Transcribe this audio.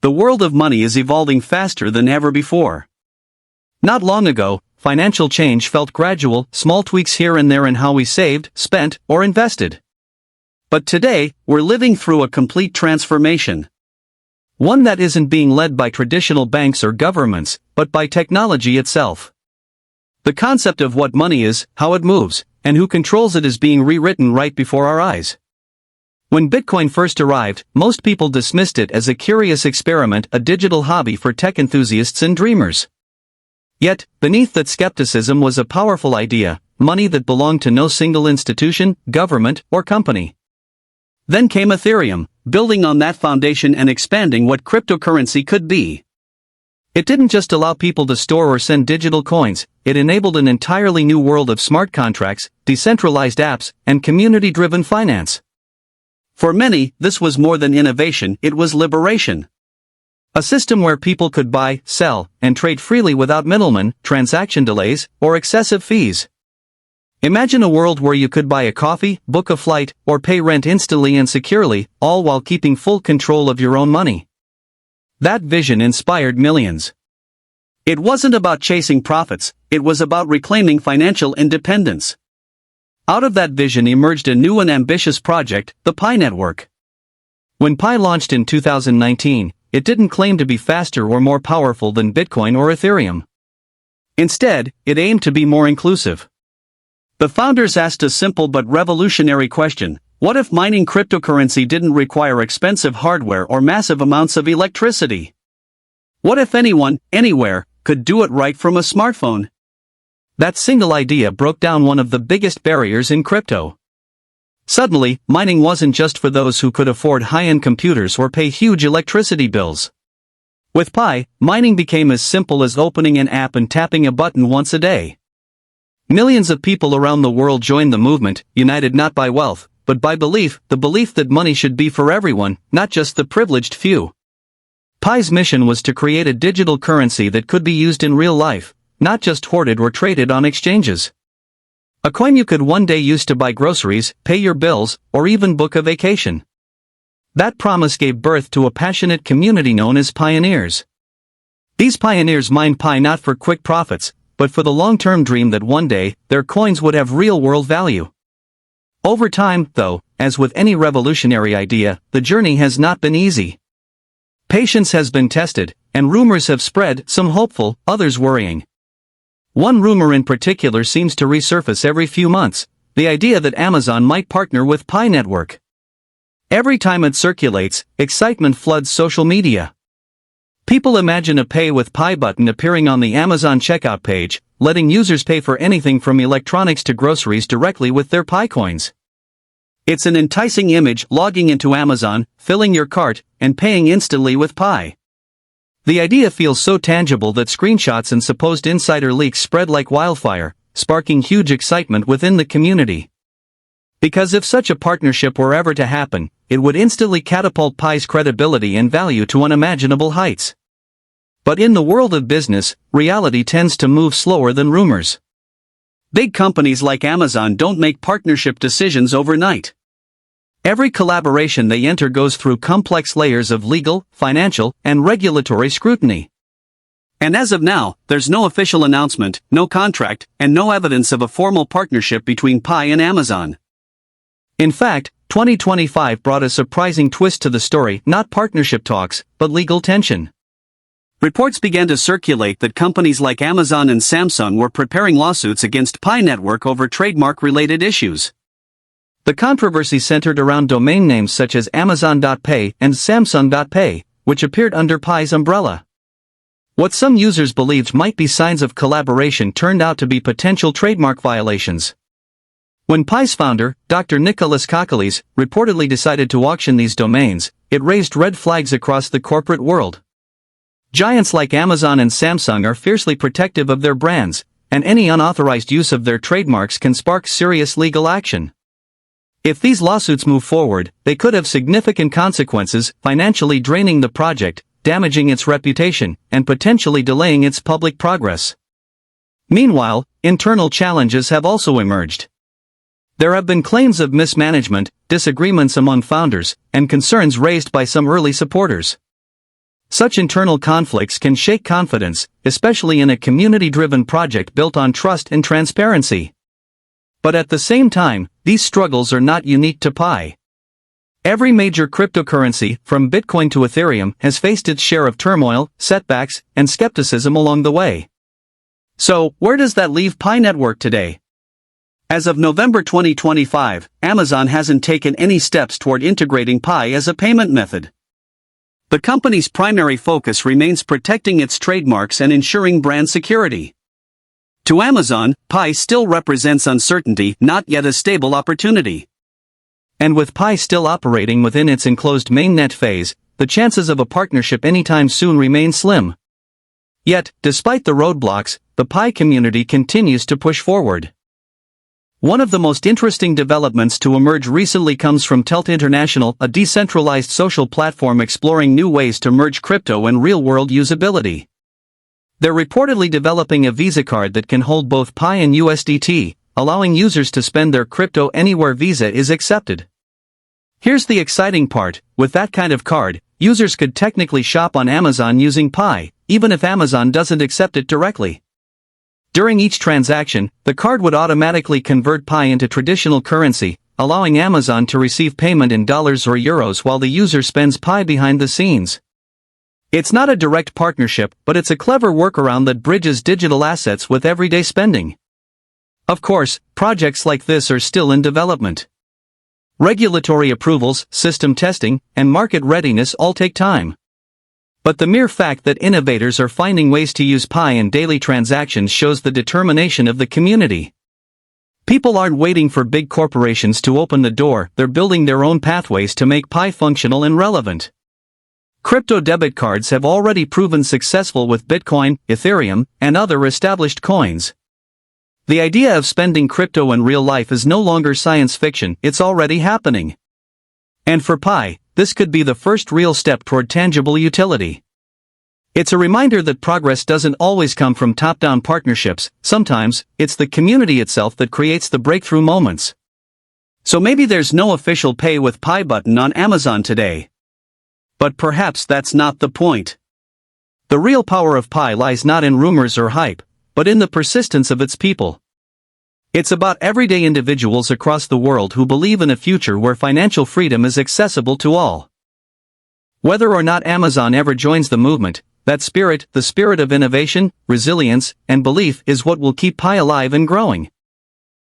the world of money is evolving faster than ever before. Not long ago, financial change felt gradual, small tweaks here and there in how we saved, spent, or invested. But today, we're living through a complete transformation. One that isn't being led by traditional banks or governments, but by technology itself. The concept of what money is, how it moves, and who controls it is being rewritten right before our eyes. When Bitcoin first arrived, most people dismissed it as a curious experiment, a digital hobby for tech enthusiasts and dreamers. Yet, beneath that skepticism was a powerful idea, money that belonged to no single institution, government, or company. Then came Ethereum, building on that foundation and expanding what cryptocurrency could be. It didn't just allow people to store or send digital coins, it enabled an entirely new world of smart contracts, decentralized apps, and community-driven finance. For many, this was more than innovation, it was liberation. A system where people could buy, sell, and trade freely without middlemen, transaction delays, or excessive fees. Imagine a world where you could buy a coffee, book a flight, or pay rent instantly and securely, all while keeping full control of your own money. That vision inspired millions. It wasn't about chasing profits, it was about reclaiming financial independence. Out of that vision emerged a new and ambitious project, the Pi Network. When Pi launched in 2019, it didn't claim to be faster or more powerful than Bitcoin or Ethereum. Instead, it aimed to be more inclusive. The founders asked a simple but revolutionary question: what if mining cryptocurrency didn't require expensive hardware or massive amounts of electricity? What if anyone, anywhere, could do it right from a smartphone? That single idea broke down one of the biggest barriers in crypto. Suddenly, mining wasn't just for those who could afford high-end computers or pay huge electricity bills. With Pi, mining became as simple as opening an app and tapping a button once a day. Millions of people around the world joined the movement, united not by wealth, but by belief, the belief that money should be for everyone, not just the privileged few. Pi's mission was to create a digital currency that could be used in real life, not just hoarded or traded on exchanges. A coin you could one day use to buy groceries, pay your bills, or even book a vacation. That promise gave birth to a passionate community known as pioneers. These pioneers mined Pi not for quick profits, but for the long-term dream that one day, their coins would have real-world value. Over time, though, as with any revolutionary idea, the journey has not been easy. Patience has been tested, and rumors have spread, some hopeful, others worrying. One rumor in particular seems to resurface every few months: the idea that Amazon might partner with Pi Network. Every time it circulates, excitement floods social media. People imagine a Pay with Pi button appearing on the Amazon checkout page, letting users pay for anything from electronics to groceries directly with their Pi coins. It's an enticing image: logging into Amazon, filling your cart, and paying instantly with Pi. The idea feels so tangible that screenshots and supposed insider leaks spread like wildfire, sparking huge excitement within the community. Because if such a partnership were ever to happen, it would instantly catapult Pi's credibility and value to unimaginable heights. But in the world of business, reality tends to move slower than rumors. Big companies like Amazon don't make partnership decisions overnight. Every collaboration they enter goes through complex layers of legal, financial, and regulatory scrutiny. And as of now, there's no official announcement, no contract, and no evidence of a formal partnership between Pi and Amazon. In fact, 2025 brought a surprising twist to the story: not partnership talks, but legal tension. Reports began to circulate that companies like Amazon and Samsung were preparing lawsuits against Pi Network over trademark-related issues. The controversy centered around domain names such as Amazon.pay and Samsung.pay, which appeared under Pi's umbrella. What some users believed might be signs of collaboration turned out to be potential trademark violations. When Pi's founder, Dr.Nicholas Kokkalis, reportedly decided to auction these domains, it raised red flags across the corporate world. Giants like Amazon and Samsung are fiercely protective of their brands, and any unauthorized use of their trademarks can spark serious legal action. If these lawsuits move forward, they could have significant consequences, financially draining the project, damaging its reputation, and potentially delaying its public progress. Meanwhile, internal challenges have also emerged. There have been claims of mismanagement, disagreements among founders, and concerns raised by some early supporters. Such internal conflicts can shake confidence, especially in a community-driven project built on trust and transparency. But at the same time, these struggles are not unique to Pi. Every major cryptocurrency, from Bitcoin to Ethereum, has faced its share of turmoil, setbacks, and skepticism along the way. So, where does that leave Pi Network today? As of November 2025, Amazon hasn't taken any steps toward integrating Pi as a payment method. The company's primary focus remains protecting its trademarks and ensuring brand security. To Amazon, Pi still represents uncertainty, not yet a stable opportunity. And with Pi still operating within its enclosed mainnet phase, the chances of a partnership anytime soon remain slim. Yet, despite the roadblocks, the Pi community continues to push forward. One of the most interesting developments to emerge recently comes from Tilt International, a decentralized social platform exploring new ways to merge crypto and real-world usability. They're reportedly developing a Visa card that can hold both Pi and USDT, allowing users to spend their crypto anywhere Visa is accepted. Here's the exciting part: with that kind of card, users could technically shop on Amazon using Pi, even if Amazon doesn't accept it directly. During each transaction, the card would automatically convert Pi into traditional currency, allowing Amazon to receive payment in dollars or euros while the user spends Pi behind the scenes. It's not a direct partnership, but it's a clever workaround that bridges digital assets with everyday spending. Of course, projects like this are still in development. Regulatory approvals, system testing, and market readiness all take time. But the mere fact that innovators are finding ways to use Pi in daily transactions shows the determination of the community. People aren't waiting for big corporations to open the door, they're building their own pathways to make Pi functional and relevant. Crypto debit cards have already proven successful with Bitcoin, Ethereum, and other established coins. The idea of spending crypto in real life is no longer science fiction, it's already happening. And for Pi, this could be the first real step toward tangible utility. It's a reminder that progress doesn't always come from top-down partnerships, sometimes, it's the community itself that creates the breakthrough moments. So maybe there's no official Pay with Pi button on Amazon today. But perhaps that's not the point. The real power of Pi lies not in rumors or hype, but in the persistence of its people. It's about everyday individuals across the world who believe in a future where financial freedom is accessible to all. Whether or not Amazon ever joins the movement, that spirit, the spirit of innovation, resilience, and belief is what will keep Pi alive and growing.